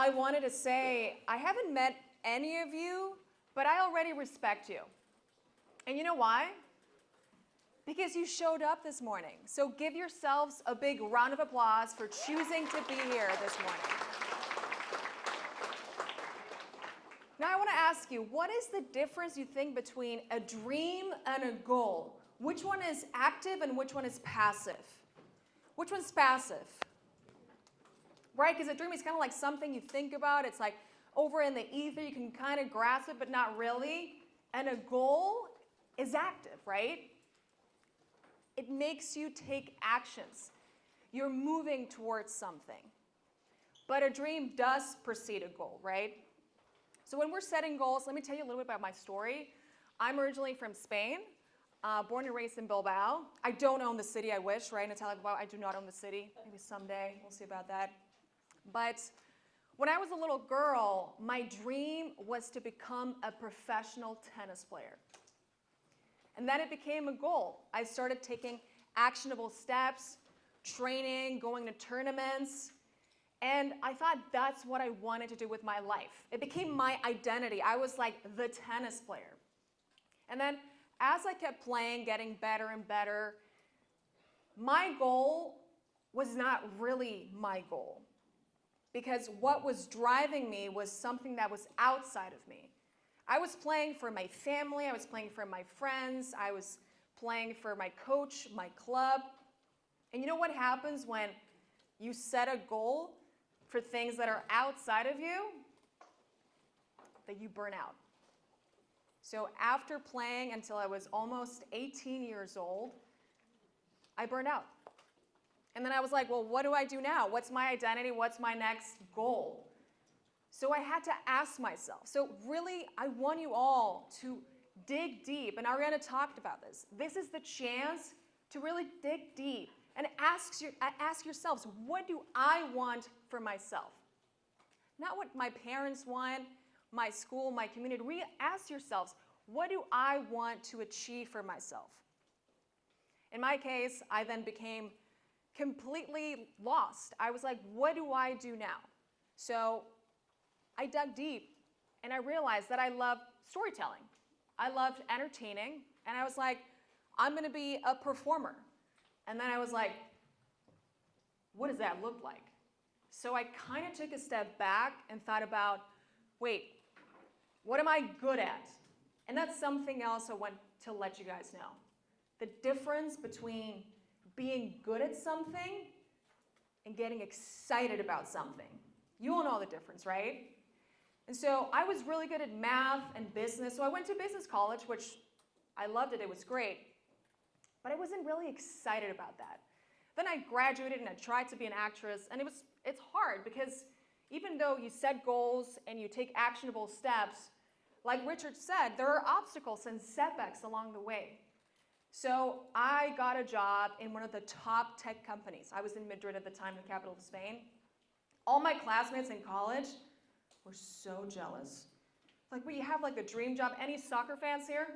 I wanted to say, I haven't met any of you, but I already respect you. And you know why? Because you showed up this morning. So give yourselves a big round of applause for choosing to be here this morning. Now I want to ask you, what is the difference you think between a dream and a goal? Which one is active and which one is passive? Which one's passive? Right? Because a dream is kind of like something you think about. It's like over in the ether, you can kind of grasp it, but not really. And a goal is active, right? It makes you take actions. You're moving towards something. But a dream does precede a goal, right? So when we're setting goals, let me tell you a little bit about my story. I'm originally from Spain, born and raised in Bilbao. I don't own the city, I wish, right? Natalia Bilbao, I do not own the city. Maybe someday, we'll see about that. But when I was a little girl, my dream was to become a professional tennis player. And then it became a goal. I started taking actionable steps, training, going to tournaments, and I thought that's what I wanted to do with my life. It became my identity. I was like the tennis player. And then as I kept playing, getting better and better, my goal was not really my goal. Because what was driving me was something that was outside of me. I was playing for my family, I was playing for my friends, I was playing for my coach, my club. And you know what happens when you set a goal for things that are outside of you? That you burn out. So after playing until I was almost 18 years old, I burned out. And then I was like, well, what do I do now? What's my identity? What's my next goal? So I had to ask myself. So really, I want you all to dig deep. And Ariana talked about this. This is the chance to really dig deep and ask yourselves, what do I want for myself? Not what my parents want, my school, my community. Really ask yourselves, what do I want to achieve for myself? In my case, I then became completely lost. I was like, what do I do now? So I dug deep and I realized that I loved storytelling. I loved entertaining, and I was like, I'm going to be a performer. And then I was like, what does that look like? So I kind of took a step back and thought about, wait, what am I good at? And that's something else I want to let you guys know. The difference between being good at something and getting excited about something. You all know the difference, right? And so I was really good at math and business, so I went to business college, which I loved it, it was great. But I wasn't really excited about that. Then I graduated and I tried to be an actress, and it's hard because even though you set goals and you take actionable steps, like Richard said, there are obstacles and setbacks along the way. So I got a job in one of the top tech companies. I was in Madrid at the time, the capital of Spain. All my classmates in college were so jealous. Like, well, you have like a dream job. Any soccer fans here?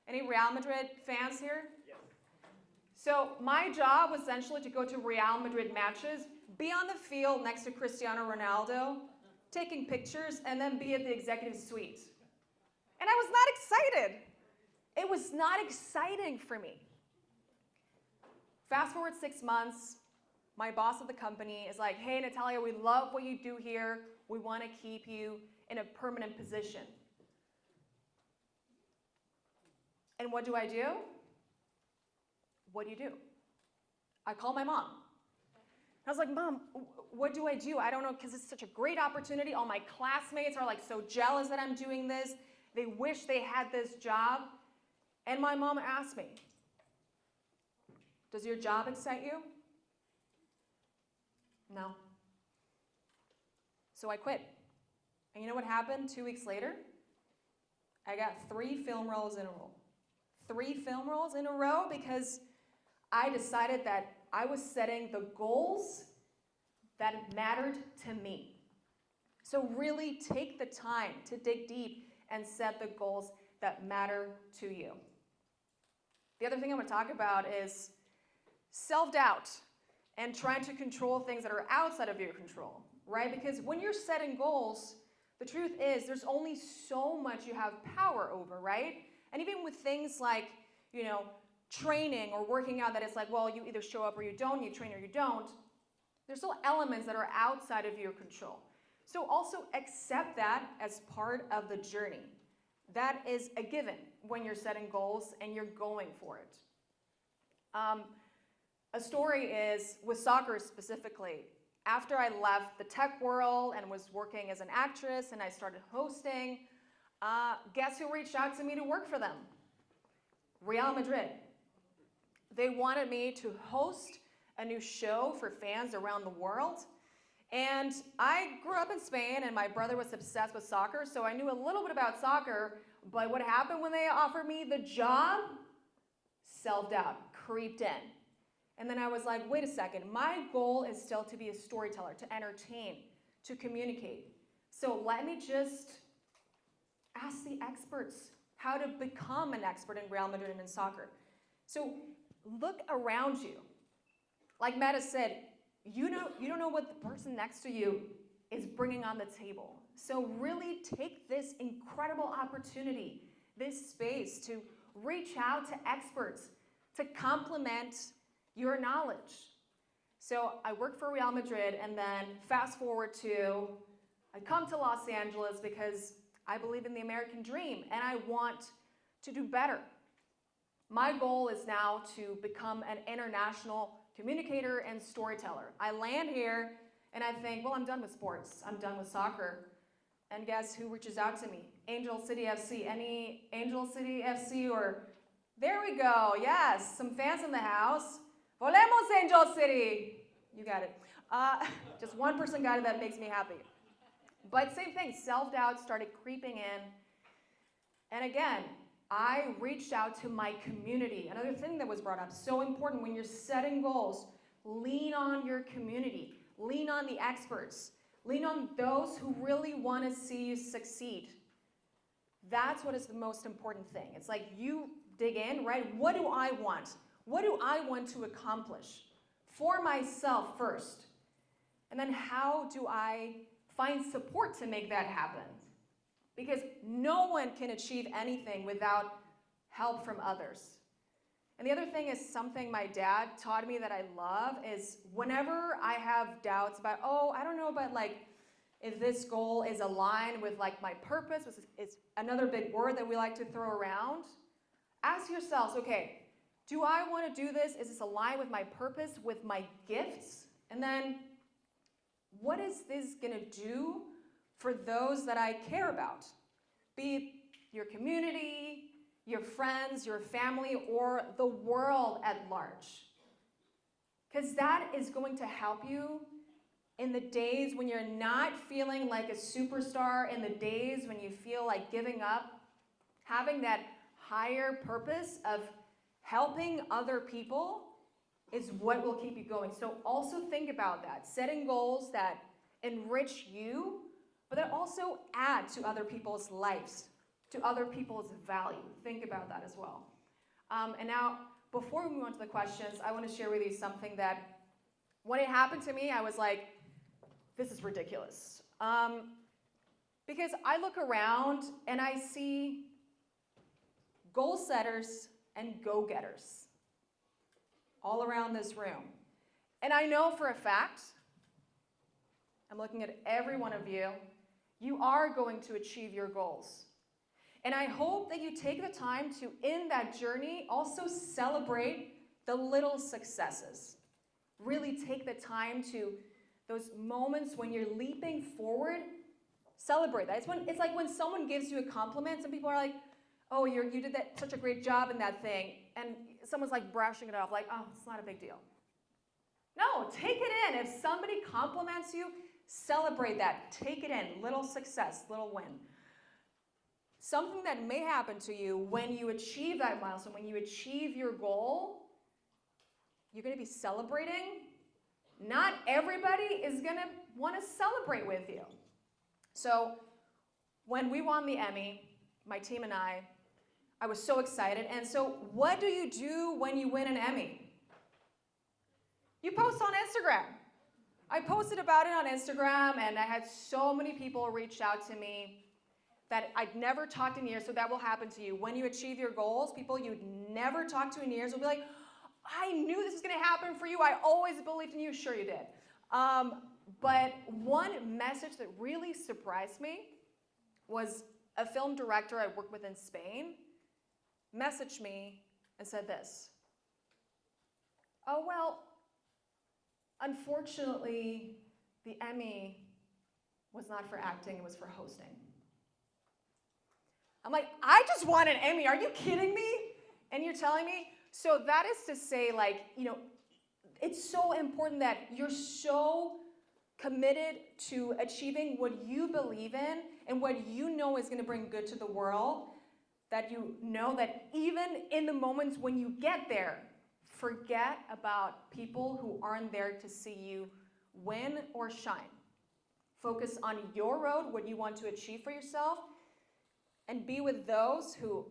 Any Real Madrid fans here? Yes. So my job was essentially to go to Real Madrid matches, be on the field next to Cristiano Ronaldo, taking pictures, and then be at the executive suite. And I was not excited. It was not exciting for me. Fast forward 6 months, my boss at the company is like, hey, Natalia, we love what you do here. We want to keep you in a permanent position. And what do? What do you do? I call my mom. I was like, Mom, what do? I don't know, because it's such a great opportunity. All my classmates are like so jealous that I'm doing this. They wish they had this job. And my mom asked me, does your job excite you? No. So I quit. And you know what happened 2 weeks later? I got 3 film roles in a row. 3 film roles in a row because I decided that I was setting the goals that mattered to me. So really take the time to dig deep and set the goals that matter to you. The other thing I'm going to talk about is self-doubt and trying to control things that are outside of your control. right? Because when you're setting goals, the truth is there's only so much you have power over, right? And even with things like, training or working out, that it's like, well, you either show up or you don't, you train or you don't, there's still elements that are outside of your control. So also accept that as part of the journey. That is a given when you're setting goals and you're going for it. A story is with soccer specifically. After I left the tech world and was working as an actress and I started hosting, guess who reached out to me to work for them? Real Madrid. They wanted me to host a new show for fans around the world. And I grew up in Spain and my brother was obsessed with soccer, so I knew a little bit about soccer, but what happened when they offered me the job? Self-doubt creeped in. And then I was like, wait a second, my goal is still to be a storyteller, to entertain, to communicate. So let me just ask the experts how to become an expert in Real Madrid and in soccer. So look around you. Like Meta said, you don't know what the person next to you is bringing on the table. So really take this incredible opportunity, this space to reach out to experts, to complement your knowledge. So I worked for Real Madrid, and then fast forward to, I come to Los Angeles because I believe in the American dream and I want to do better. My goal is now to become an international communicator and storyteller. I land here and I think, well, I'm done with sports. I'm done with soccer. And guess who reaches out to me? Angel City FC. Any Angel City FC or, there we go, yes, some fans in the house. Volemos Angel City. You got it. Just one person got it, that makes me happy. But same thing, self-doubt started creeping in. And again, I reached out to my community. Another thing that was brought up, so important when you're setting goals, lean on your community. Lean on the experts. Lean on those who really want to see you succeed. That's what is the most important thing. It's like you dig in, right? What do I want? What do I want to accomplish for myself first? And then how do I find support to make that happen? Because no one can achieve anything without help from others. And the other thing is something my dad taught me that I love is whenever I have doubts about, I don't know about if this goal is aligned with my purpose, which is another big word that we like to throw around, ask yourselves, okay, do I want to do this? Is this aligned with my purpose, with my gifts? And then what is this going to do for those that I care about? Be it your community, your friends, your family, or the world at large. Because that is going to help you in the days when you're not feeling like a superstar, in the days when you feel like giving up, having that higher purpose of helping other people is what will keep you going. So also think about that. Setting goals that enrich you, but that also add to other people's lives, to other people's value. Think about that as well. And now, before we move on to the questions, I want to share with you something that, when it happened to me, I was like, this is ridiculous. Because I look around and I see goal setters and go-getters all around this room. And I know for a fact, I'm looking at every one of you, you are going to achieve your goals. And I hope that you take the time to, in that journey, also celebrate the little successes. Really take the time to, those moments when you're leaping forward, celebrate that. It's like when someone gives you a compliment, some people are like, oh, you did such a great job in that thing. And someone's brushing it off, it's not a big deal. No, take it in. If somebody compliments you, celebrate that. Take it in. Little success, little win. Something that may happen to you when you achieve that milestone, when you achieve your goal, you're going to be celebrating. Not everybody is going to want to celebrate with you. So when we won the Emmy, my team and I was so excited. And so what do you do when you win an Emmy? You post on Instagram. I posted about it on Instagram, and I had so many people reach out to me that I'd never talked in years, so that will happen to you. When you achieve your goals, people you'd never talked to in years will be like, I knew this was going to happen for you. I always believed in you. Sure you did. But one message that really surprised me was a film director I worked with in Spain messaged me and said this. Oh, well, unfortunately, the Emmy was not for acting, it was for hosting. I'm like, I just won an Emmy. Are you kidding me? And you're telling me? So that is to say, like, it's so important that you're so committed to achieving what you believe in and what you know is going to bring good to the world, that you know that even in the moments when you get there, forget about people who aren't there to see you win or shine. Focus on your road, what you want to achieve for yourself, and be with those who,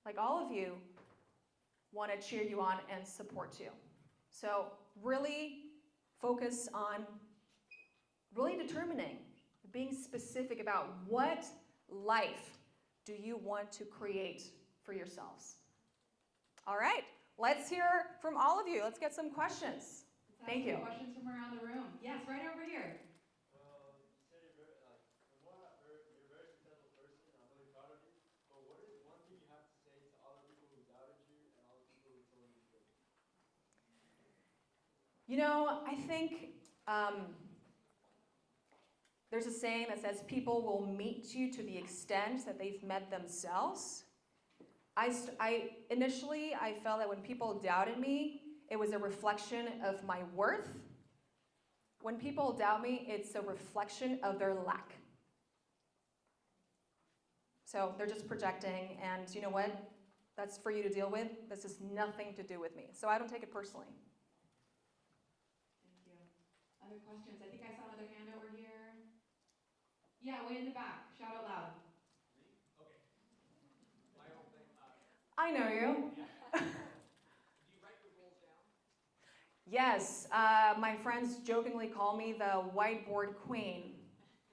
like all of you, want to cheer you on and support you. So really focus on really determining, being specific about what life do you want to create for yourselves. All right, let's hear from all of you. Let's get some questions. Thank you. Questions from around the room. Yes, right over here. You said you're a very successful person, and I'm really proud of you. But what is one thing you have to say to all the people who doubted you and all the people who told you to quit? I think there's a saying that says people will meet you to the extent that they've met themselves. Initially, I felt that when people doubted me, it was a reflection of my worth. When people doubt me, it's a reflection of their lack. So they're just projecting, and you know what? That's for you to deal with. This has nothing to do with me. So I don't take it personally. Thank you. Other questions? I think I saw another hand over here. Yeah, way in the back. Shout out loud. Me? Okay. My own thing. I know you. Yeah. Do you write your goals down? Yes. My friends jokingly call me the whiteboard queen.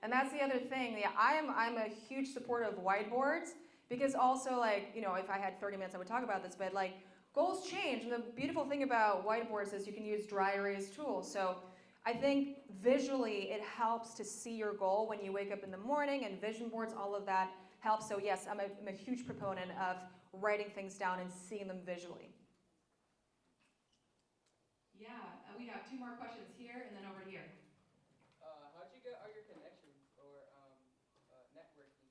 And that's the other thing. Yeah, I'm a huge supporter of whiteboards because also, like, if I had 30 minutes, I would talk about this, but like, goals change. And the beautiful thing about whiteboards is you can use dry erase tools. So I think visually it helps to see your goal when you wake up in the morning, and vision boards, all of that helps. So yes, I'm a huge proponent of writing things down and seeing them visually. Yeah, we have two more questions here and then over here. How'd you get all your connections or networking?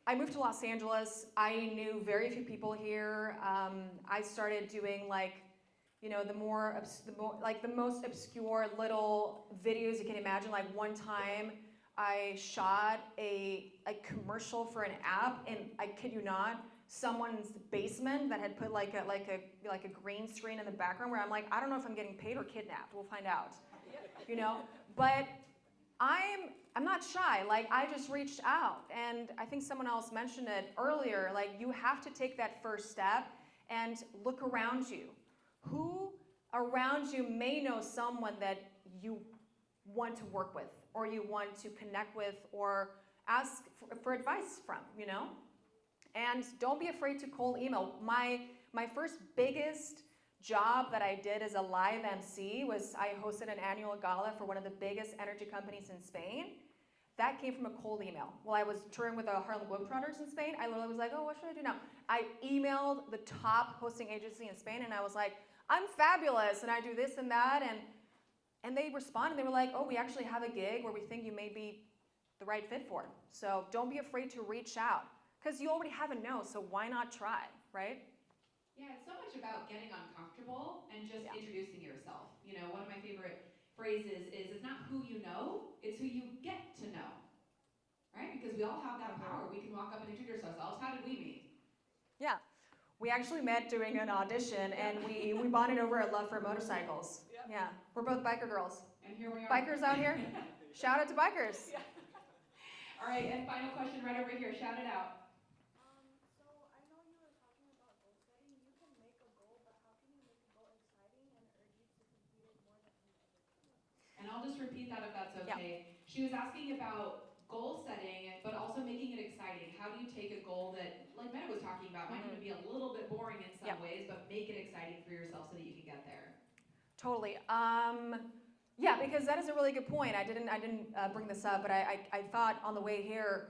I moved to Los Angeles. I knew very few people here. I started doing the most obscure little videos you can imagine. Like one time, I shot a commercial for an app, and I kid you not, someone's basement that had put like a green screen in the background. Where I'm like, I don't know if I'm getting paid or kidnapped. We'll find out. But I'm not shy. Like, I just reached out, and I think someone else mentioned it earlier. Like, you have to take that first step and look around you. Who around you may know someone that you want to work with, or you want to connect with, or ask for advice from, And don't be afraid to cold email. My first biggest job that I did as a live MC was I hosted an annual gala for one of the biggest energy companies in Spain. That came from a cold email. While I was touring with the Harlem Globetrotters in Spain, I literally was like, oh, what should I do now? I emailed the top hosting agency in Spain, and I was like, I'm fabulous, and I do this and that, and they responded. They were like, oh, we actually have a gig where we think you may be the right fit for it. So don't be afraid to reach out, because you already have a no, so why not try, right? Yeah, it's so much about getting uncomfortable and just introducing yourself. One of my favorite phrases is, it's not who you know, it's who you get to know. Right? Because we all have that power. We can walk up and introduce ourselves. How did we meet? Yeah. We actually met doing an audition, and we bonded over a love for motorcycles. Yeah. We're both biker girls. And here we are. Bikers out here? Shout out to bikers. Yeah. All right, and final question right over here. Shout it out. that's Yeah. okay. She was asking about goal setting, but also making it exciting. How do you take a goal that, like Meta was talking about, might even be a little bit boring in some Yep. ways, but make it exciting for yourself so that you can get there? Totally. Yeah, because that is a really good point. I didn't bring this up, but I thought on the way here,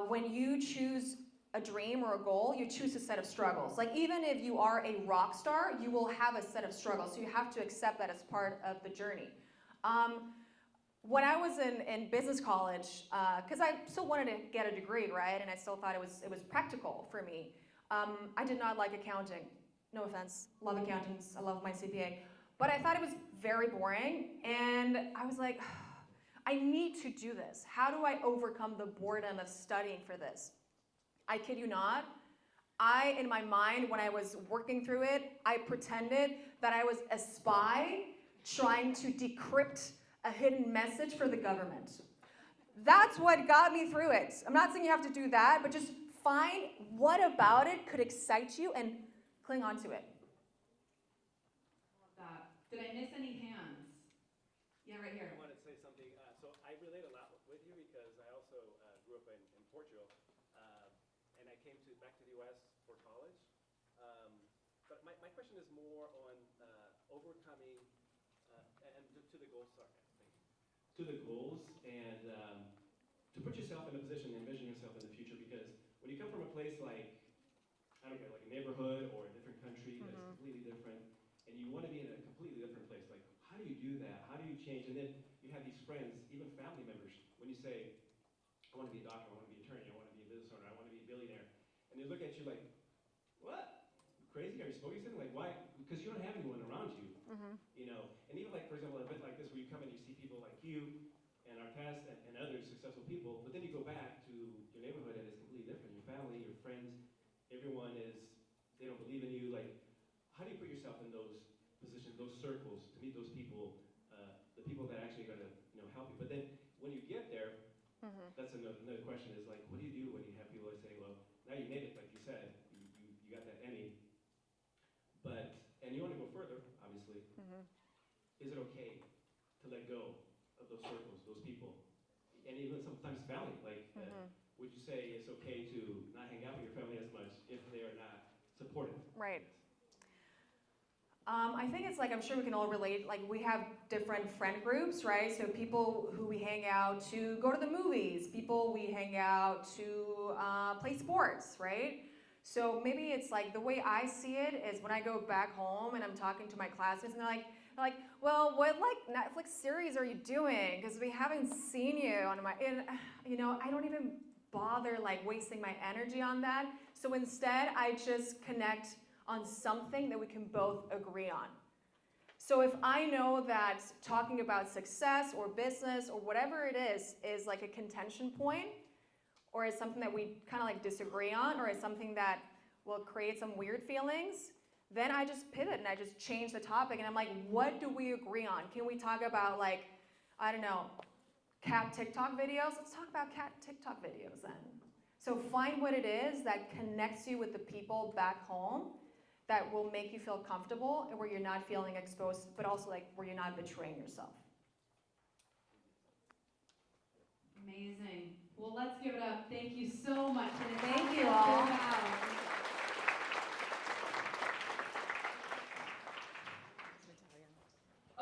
when you choose a dream or a goal, you choose a set of struggles. Like even if you are a rock star, you will have a set of struggles. So you have to accept that as part of the journey. When I was in business college, because I still wanted to get a degree, right? And I still thought it was practical for me. I did not like accounting. No offense, love accountants. I love my CPA. But I thought it was very boring, and I was like, I need to do this. How do I overcome the boredom of studying for this? I kid you not. In my mind, when I was working through it, I pretended that I was a spy trying to decrypt a hidden message for the government. That's what got me through it. I'm not saying you have to do that, but just find what about it could excite you and cling on to it. Did I miss any hands? Yeah, right here. I wanted to say something. So I relate a lot with you because I also grew up in Portugal, and I came back to the U.S. for college. But my question is more on overcoming and to the goals. Sorry, to the goals and to put yourself in a position, envision yourself in the future. Because when you come from a place like I don't know, like a neighborhood or a different country that's completely different. And you want to be in a completely different place. Like, how do you do that? How do you change? And then you have these friends, even family members, when you say, I want to be a doctor, I want to be an attorney, I want to be a business owner, I want to be a billionaire. And they look at you like, what? You crazy? Are you smoking something? Like, why? Because you don't have anyone around you. You know? And even like, for example, a bit like this, where you come and you see people like you and Artest and other successful people, but then you go back to your neighborhood and it's completely different. Your family, your friends, everyone they don't believe in you. Like, how do you put yourself in those positions, those circles, to meet those people, the people that actually are going to help you? But then when you get there, that's another question is like, what do you do when you have people that say, well, now you made it, like you said, you got that Emmy, and you want to go further, obviously. Is it okay to let go of those circles, those people, and even sometimes family? Like, would you say it's okay to not hang out with your family as much if they are not supportive? Right. I think it's like, I'm sure we can all relate, like we have different friend groups, right? So people who we hang out to go to the movies, people we hang out to play sports, right? So maybe it's like, the way I see it is when I go back home and I'm talking to my classmates and they're like, well, what like Netflix series are you doing? Because we haven't seen you on my, and I don't even bother like wasting my energy on that. So instead, I just connect on something that we can both agree on. So if I know that talking about success or business or whatever it is like a contention point, or is something that we kind of like disagree on, or is something that will create some weird feelings, then I just pivot and I just change the topic and I'm like, what do we agree on? Can we talk about like, I don't know, cat TikTok videos? Let's talk about cat TikTok videos then. So find what it is that connects you with the people back home that will make you feel comfortable and where you're not feeling exposed, but also like where you're not betraying yourself. Amazing. Well, let's give it up. Thank you so much for this. Thank you all.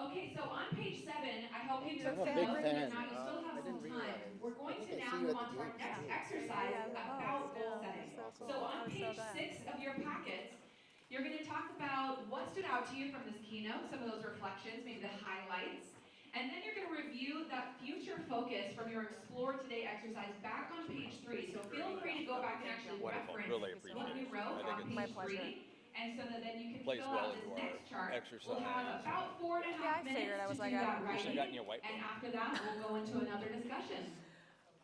Okay, so on page 7, I hope you took I'm a some big notes, fan. but now you still have some time. We're going to now move on to our next exercise about goal setting. So on page 6 of your packets, you're going to talk about what stood out to you from this keynote, some of those reflections, maybe the highlights. And then you're going to review that future focus from your Explore Today exercise back on page 3. So feel free to go back and actually reference what you wrote on page 3. And so that then you can fill out this next chart. We'll have about 4.5 minutes to do that writing. And after that, we'll go into another discussion.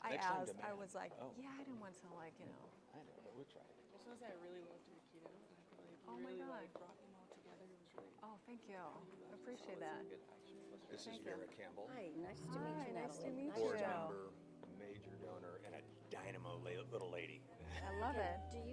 I asked, I was like, yeah, I didn't want to like, I know, but we'll try. I just want to say I really loved your keynote. I feel like Oh you my really God. like brought them all together. It was really oh, thank you. I appreciate that. This is Vera Campbell, Hi, nice to meet you, nice to Natalie. meet board you. member, major donor, and a dynamo little lady. I love it. Do you